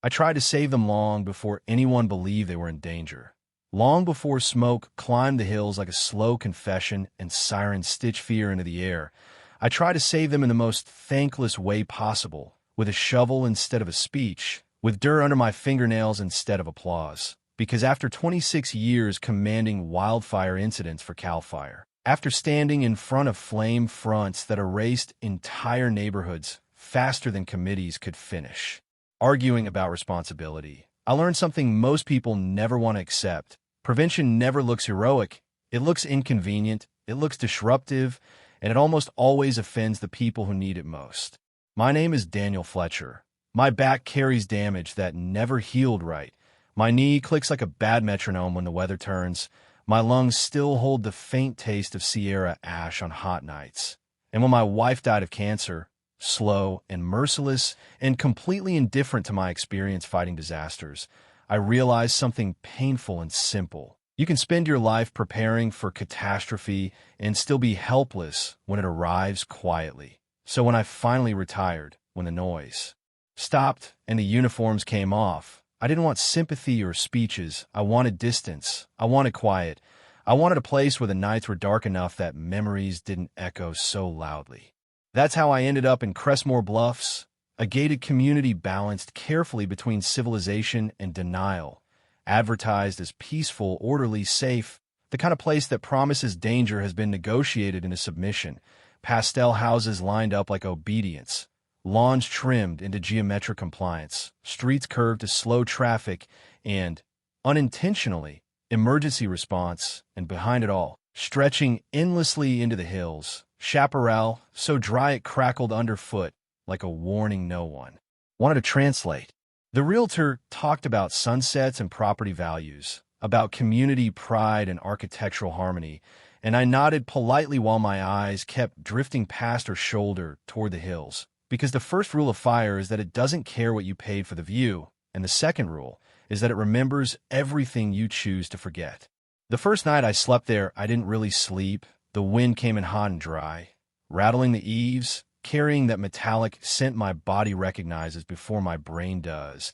I tried to save them long before anyone believed they were in danger. Long before smoke climbed the hills like a slow confession and sirens stitched fear into the air, I tried to save them in the most thankless way possible, with a shovel instead of a speech, with dirt under my fingernails instead of applause. Because after 26 years commanding wildfire incidents for CAL FIRE, after standing in front of flame fronts that erased entire neighborhoods faster than committees could finish, arguing about responsibility, I learned something most people never want to accept. Prevention never looks heroic. It looks inconvenient, it looks disruptive, and it almost always offends the people who need it most. My name is Daniel Fletcher. My back carries damage that never healed right. My knee clicks like a bad metronome when the weather turns. My lungs still hold the faint taste of Sierra ash on hot nights. And when my wife died of cancer, slow and merciless and completely indifferent to my experience fighting disasters, I realized something painful and simple. You can spend your life preparing for catastrophe and still be helpless when it arrives quietly. So when I finally retired, when the noise stopped and the uniforms came off, I didn't want sympathy or speeches. I wanted distance. I wanted quiet. I wanted a place where the nights were dark enough that memories didn't echo so loudly. That's how I ended up in Crestmore Bluffs, a gated community balanced carefully between civilization and denial, advertised as peaceful, orderly, safe, the kind of place that promises danger has been negotiated into submission, pastel houses lined up like obedience, lawns trimmed into geometric compliance, streets curved to slow traffic, and, unintentionally, emergency response, and behind it all, stretching endlessly into the hills, chaparral, so dry it crackled underfoot, like a warning no one wanted to translate. The realtor talked about sunsets and property values, about community pride and architectural harmony, and I nodded politely while my eyes kept drifting past her shoulder toward the hills. Because the first rule of fire is that it doesn't care what you paid for the view, and the second rule is that it remembers everything you choose to forget. The first night I slept there, I didn't really sleep. The wind came in hot and dry, rattling the eaves, carrying that metallic scent my body recognizes before my brain does.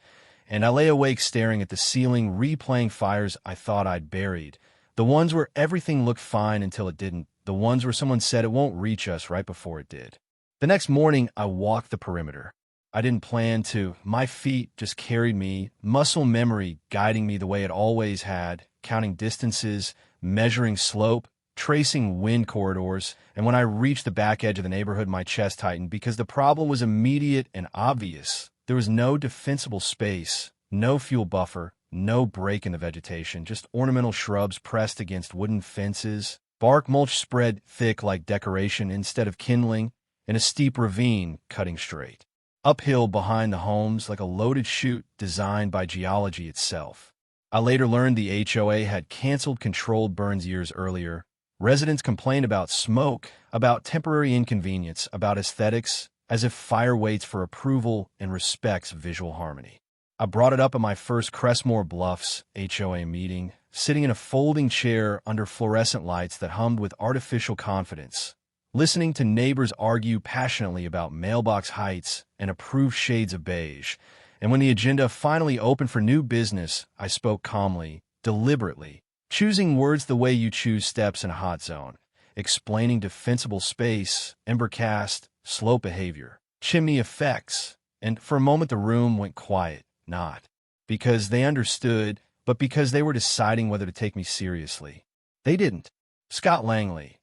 And I lay awake staring at the ceiling, replaying fires I thought I'd buried. The ones where everything looked fine until it didn't. The ones where someone said it won't reach us right before it did. The next morning, I walked the perimeter. I didn't plan to. My feet just carried me, muscle memory guiding me the way it always had, counting distances, measuring slope, tracing wind corridors, and when I reached the back edge of the neighborhood, my chest tightened because the problem was immediate and obvious. There was no defensible space, no fuel buffer, no break in the vegetation, just ornamental shrubs pressed against wooden fences, bark mulch spread thick like decoration instead of kindling, and a steep ravine cutting straight uphill behind the homes like a loaded chute designed by geology itself. I later learned the HOA had canceled controlled burns years earlier. Residents complained about smoke, about temporary inconvenience, about aesthetics, as if fire waits for approval and respects visual harmony. I brought it up at my first Crestmore Bluffs HOA meeting, sitting in a folding chair under fluorescent lights that hummed with artificial confidence, listening to neighbors argue passionately about mailbox heights and approved shades of beige. And when the agenda finally opened for new business, I spoke calmly, deliberately, choosing words the way you choose steps in a hot zone, explaining defensible space, ember cast, slope behavior, chimney effects, and for a moment the room went quiet, not because they understood, but because they were deciding whether to take me seriously. They didn't. Scott Langley,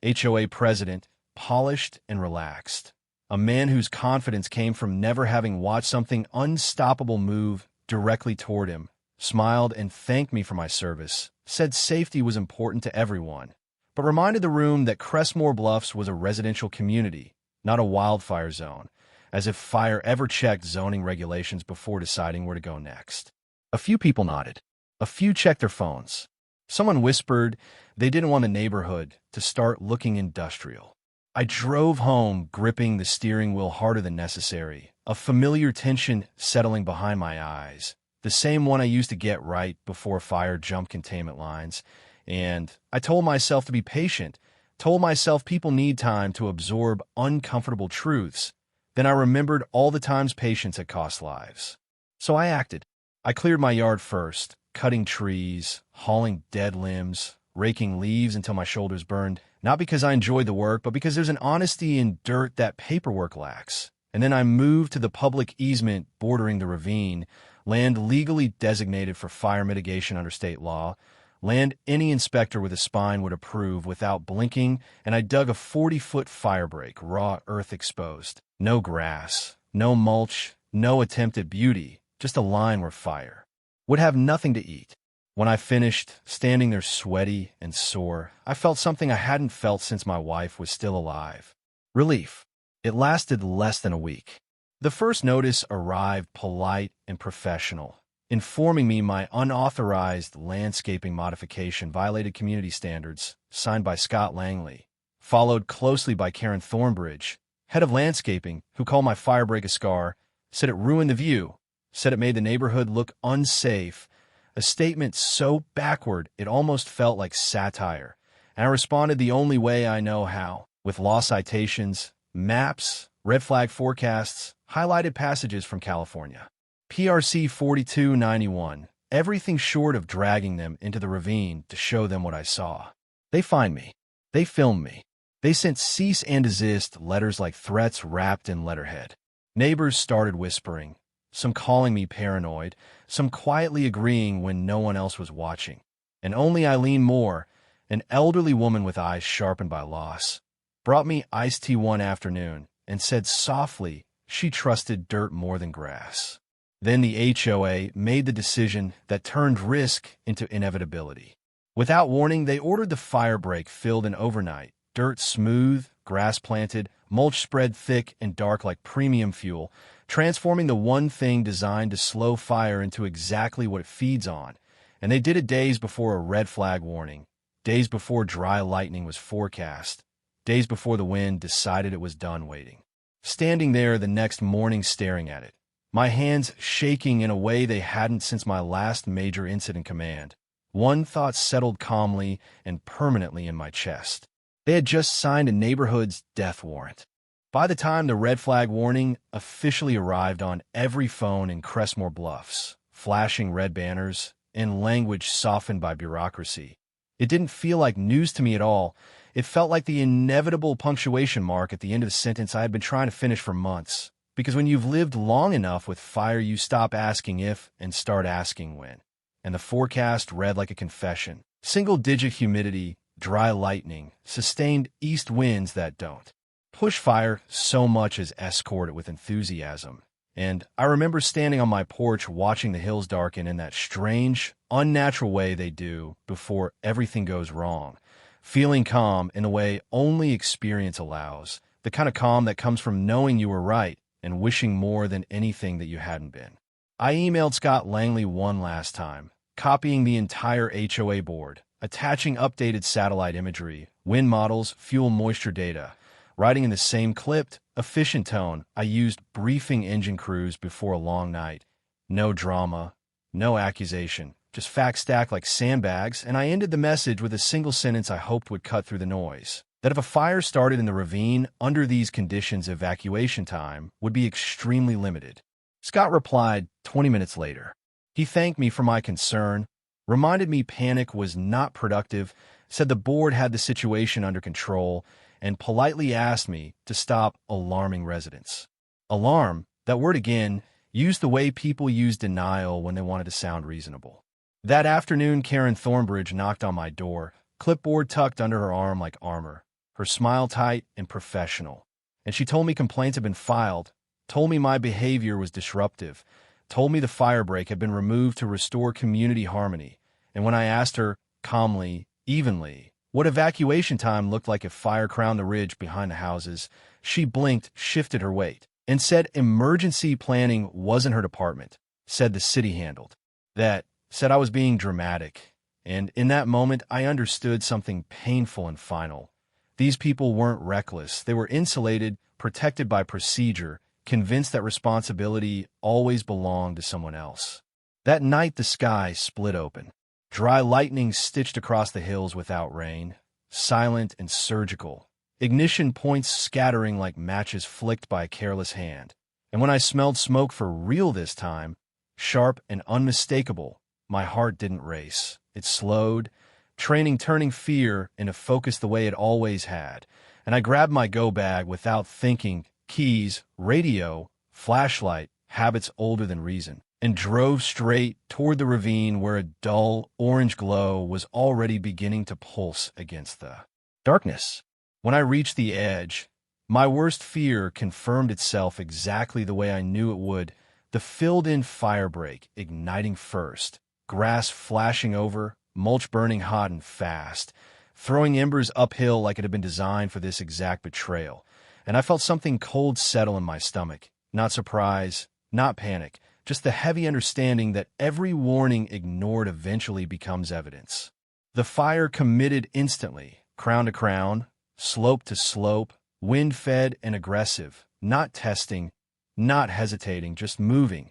HOA president, polished and relaxed, a man whose confidence came from never having watched something unstoppable move directly toward him, smiled and thanked me for my service, said safety was important to everyone, but reminded the room that Crestmore Bluffs was a residential community, not a wildfire zone, as if fire ever checked zoning regulations before deciding where to go next. A few people nodded. A few checked their phones. Someone whispered they didn't want the neighborhood to start looking industrial. I drove home, gripping the steering wheel harder than necessary, a familiar tension settling behind my eyes, the same one I used to get right before fire jumped containment lines. And I told myself to be patient, told myself people need time to absorb uncomfortable truths. Then I remembered all the times patience had cost lives. So I acted. I cleared my yard first, cutting trees, hauling dead limbs, raking leaves until my shoulders burned, not because I enjoyed the work, but because there's an honesty in dirt that paperwork lacks. And then I moved to the public easement bordering the ravine, land legally designated for fire mitigation under state law, land any inspector with a spine would approve without blinking, and I dug a 40-foot fire break, raw earth exposed. No grass, no mulch, no attempt at beauty, just a line where fire would have nothing to eat. When I finished, standing there sweaty and sore, I felt something I hadn't felt since my wife was still alive. Relief. It lasted less than a week. The first notice arrived polite and professional, informing me my unauthorized landscaping modification violated community standards, signed by Scott Langley, followed closely by Karen Thornbridge, head of landscaping, who called my firebreak a scar, said it ruined the view, said it made the neighborhood look unsafe, a statement so backward it almost felt like satire, and I responded the only way I know how, with law citations, maps, red flag forecasts, highlighted passages from California. PRC 4291, everything short of dragging them into the ravine to show them what I saw. They find me. They filmed me. They sent cease and desist letters like threats wrapped in letterhead. Neighbors started whispering, some calling me paranoid, some quietly agreeing when no one else was watching. And only Eileen Moore, an elderly woman with eyes sharpened by loss, brought me iced tea one afternoon and said softly she trusted dirt more than grass. Then the HOA made the decision that turned risk into inevitability. Without warning, they ordered the fire break filled in overnight, dirt smooth, grass planted, mulch spread thick and dark like premium fuel, transforming the one thing designed to slow fire into exactly what it feeds on. And they did it days before a red flag warning, days before dry lightning was forecast, days before the wind decided it was done waiting. Standing there the next morning staring at it, my hands shaking in a way they hadn't since my last major incident command, one thought settled calmly and permanently in my chest. They had just signed a neighborhood's death warrant. By the time the red flag warning officially arrived on every phone in Crestmore Bluffs, flashing red banners in language softened by bureaucracy, it didn't feel like news to me at all. It felt like the inevitable punctuation mark at the end of the sentence I had been trying to finish for months. Because when you've lived long enough with fire, you stop asking if and start asking when. And the forecast read like a confession. Single-digit humidity, dry lightning, sustained east winds that don't push fire so much as escort it with enthusiasm. And I remember standing on my porch watching the hills darken in that strange, unnatural way they do before everything goes wrong. Feeling calm in the way only experience allows. The kind of calm that comes from knowing you were right and wishing more than anything that you hadn't been. I emailed Scott Langley one last time, copying the entire HOA board, attaching updated satellite imagery, wind models, fuel moisture data, writing in the same clipped, efficient tone I used briefing engine crews before a long night. No drama, no accusation, just facts stacked like sandbags, and I ended the message with a single sentence I hoped would cut through the noise. That if a fire started in the ravine under these conditions, evacuation time would be extremely limited. Scott replied 20 minutes later. He thanked me for my concern, reminded me panic was not productive, said the board had the situation under control, and politely asked me to stop alarming residents. Alarm, that word again, used the way people use denial when they wanted to sound reasonable. That afternoon, Karen Thornbridge knocked on my door, clipboard tucked under her arm like armor, her smile tight and professional. And she told me complaints had been filed, told me my behavior was disruptive, told me the fire break had been removed to restore community harmony. And when I asked her, calmly, evenly, what evacuation time looked like if fire crowned the ridge behind the houses, she blinked, shifted her weight, and said emergency planning wasn't her department, said the city handled. That, said I was being dramatic. And in that moment, I understood something painful and final. These people weren't reckless. They were insulated, protected by procedure, convinced that responsibility always belonged to someone else. That night, the sky split open. Dry lightning stitched across the hills without rain, silent and surgical. Ignition points scattering like matches flicked by a careless hand. And when I smelled smoke for real this time, sharp and unmistakable. My heart didn't race. It slowed, turning fear into focus the way it always had. And I grabbed my go bag without thinking, keys, radio, flashlight, habits older than reason, and drove straight toward the ravine where a dull orange glow was already beginning to pulse against the darkness. When I reached the edge, my worst fear confirmed itself exactly the way I knew it would. The filled-in fire break igniting first, grass flashing over, mulch burning hot and fast, throwing embers uphill like it had been designed for this exact betrayal. And I felt something cold settle in my stomach. Not surprise, not panic, just the heavy understanding that every warning ignored eventually becomes evidence. The fire committed instantly, crown to crown, slope to slope, wind-fed and aggressive, not testing, not hesitating, just moving.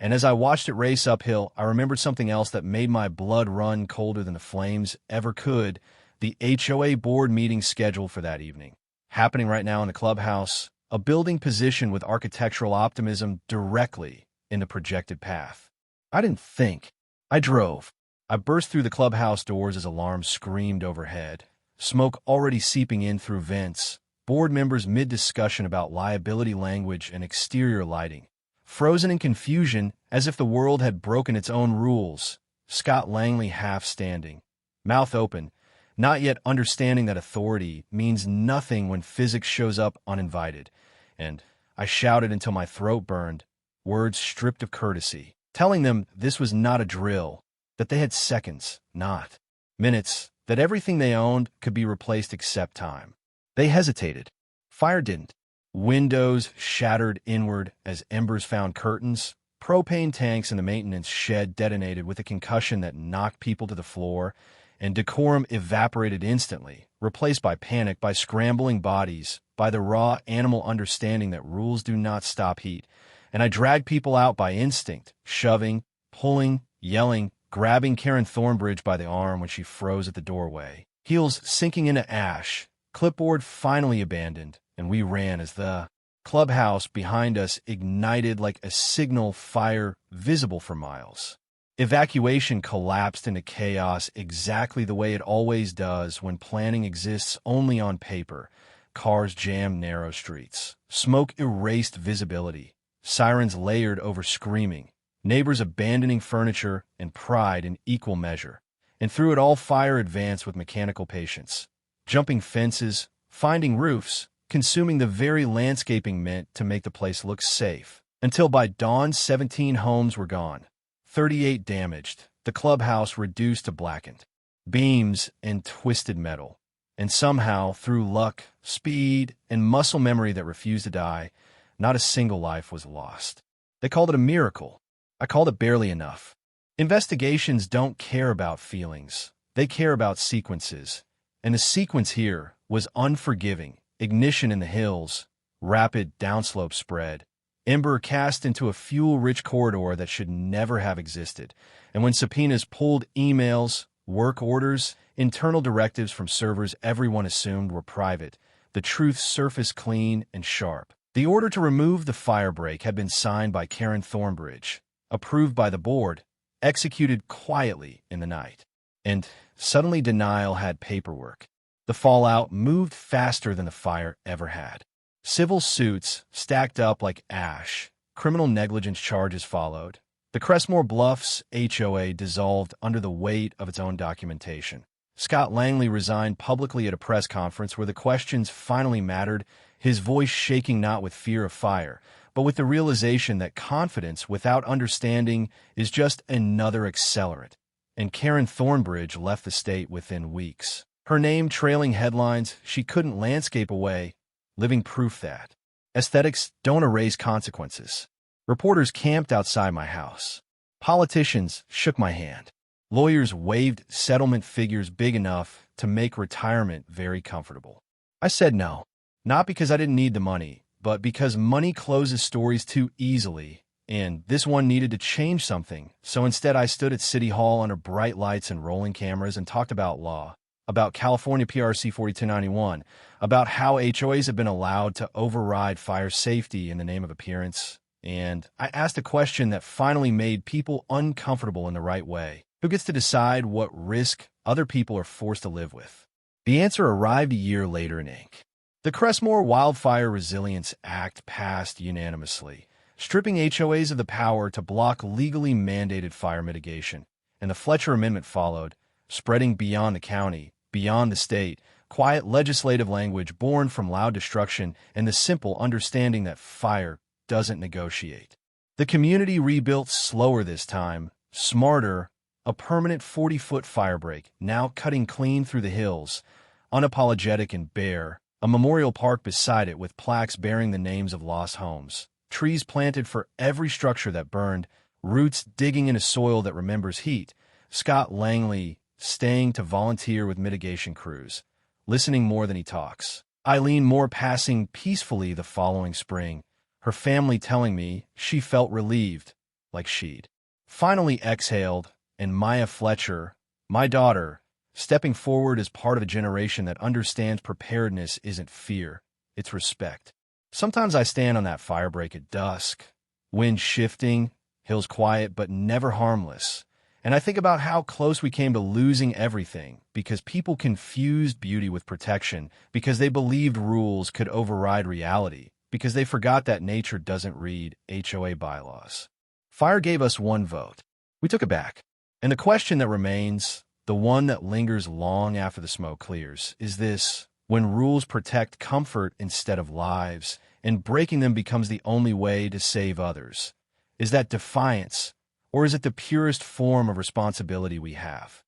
And as I watched it race uphill, I remembered something else that made my blood run colder than the flames ever could: the HOA board meeting scheduled for that evening. Happening right now in the clubhouse, a building positioned with architectural optimism directly in the projected path. I didn't think. I drove. I burst through the clubhouse doors as alarms screamed overhead, smoke already seeping in through vents, board members mid-discussion about liability language and exterior lighting. Frozen in confusion, as if the world had broken its own rules, Scott Langley half standing, mouth open, not yet understanding that authority means nothing when physics shows up uninvited. And I shouted until my throat burned, words stripped of courtesy, telling them this was not a drill, that they had seconds, not minutes, that everything they owned could be replaced except time. They hesitated. Fire didn't. Windows shattered inward as embers found curtains. Propane tanks in the maintenance shed detonated with a concussion that knocked people to the floor, and decorum evaporated instantly, replaced by panic, by scrambling bodies, by the raw animal understanding that rules do not stop heat. And I dragged people out by instinct, shoving, pulling, yelling, grabbing Karen Thornbridge by the arm when she froze at the doorway. Heels sinking into ash, clipboard finally abandoned, and we ran as the clubhouse behind us ignited like a signal fire visible for miles. Evacuation collapsed into chaos exactly the way it always does when planning exists only on paper. Cars jammed narrow streets. Smoke erased visibility. Sirens layered over screaming. Neighbors abandoning furniture and pride in equal measure. And through it all, fire advanced with mechanical patience. Jumping fences, finding roofs, consuming the very landscaping meant to make the place look safe. Until by dawn, 17 homes were gone. 38 damaged, the clubhouse reduced to blackened beams and twisted metal. And somehow, through luck, speed, and muscle memory that refused to die, not a single life was lost. They called it a miracle. I called it barely enough. Investigations don't care about feelings. They care about sequences. And the sequence here was unforgiving. Ignition in the hills, rapid downslope spread, ember cast into a fuel-rich corridor that should never have existed. And when subpoenas pulled emails, work orders, internal directives from servers everyone assumed were private, the truth surfaced clean and sharp. The order to remove the fire break had been signed by Karen Thornbridge, approved by the board, executed quietly in the night. And suddenly denial had paperwork. The fallout moved faster than the fire ever had. Civil suits stacked up like ash. Criminal negligence charges followed. The Crestmore Bluffs HOA dissolved under the weight of its own documentation. Scott Langley resigned publicly at a press conference where the questions finally mattered, his voice shaking not with fear of fire, but with the realization that confidence without understanding is just another accelerant. And Karen Thornbridge left the state within weeks. Her name trailing headlines she couldn't landscape away, living proof that aesthetics don't erase consequences. Reporters camped outside my house. Politicians shook my hand. Lawyers waved settlement figures big enough to make retirement very comfortable. I said no, not because I didn't need the money, but because money closes stories too easily, and this one needed to change something. So instead I stood at City Hall under bright lights and rolling cameras and talked about law, about California PRC 4291, about how HOAs have been allowed to override fire safety in the name of appearance, And I asked a question that finally made people uncomfortable in the right way. Who gets to decide what risk other people are forced to live with? The answer arrived a year later in ink. The Crestmore Wildfire Resilience Act passed unanimously, stripping HOAs of the power to block legally mandated fire mitigation, and the Fletcher Amendment followed, spreading beyond the county, beyond the state, quiet legislative language born from loud destruction and the simple understanding that fire doesn't negotiate. The community rebuilt slower this time, smarter, a permanent 40-foot firebreak, now cutting clean through the hills, unapologetic and bare, a memorial park beside it with plaques bearing the names of lost homes, trees planted for every structure that burned, roots digging into soil that remembers heat, Scott Langley staying to volunteer with mitigation crews, listening more than he talks, Eileen Moore passing peacefully the following spring, her family telling me she felt relieved, like she'd finally exhaled, and Maya Fletcher, my daughter, stepping forward as part of a generation that understands preparedness isn't fear, it's respect. Sometimes I stand on that firebreak at dusk, wind shifting, hills quiet but never harmless, and I think about how close we came to losing everything because people confused beauty with protection, because they believed rules could override reality, because they forgot that nature doesn't read HOA bylaws. Fire gave us one vote. We took it back. And the question that remains, the one that lingers long after the smoke clears, is this: when rules protect comfort instead of lives, and breaking them becomes the only way to save others, is that defiance, or is it the purest form of responsibility we have?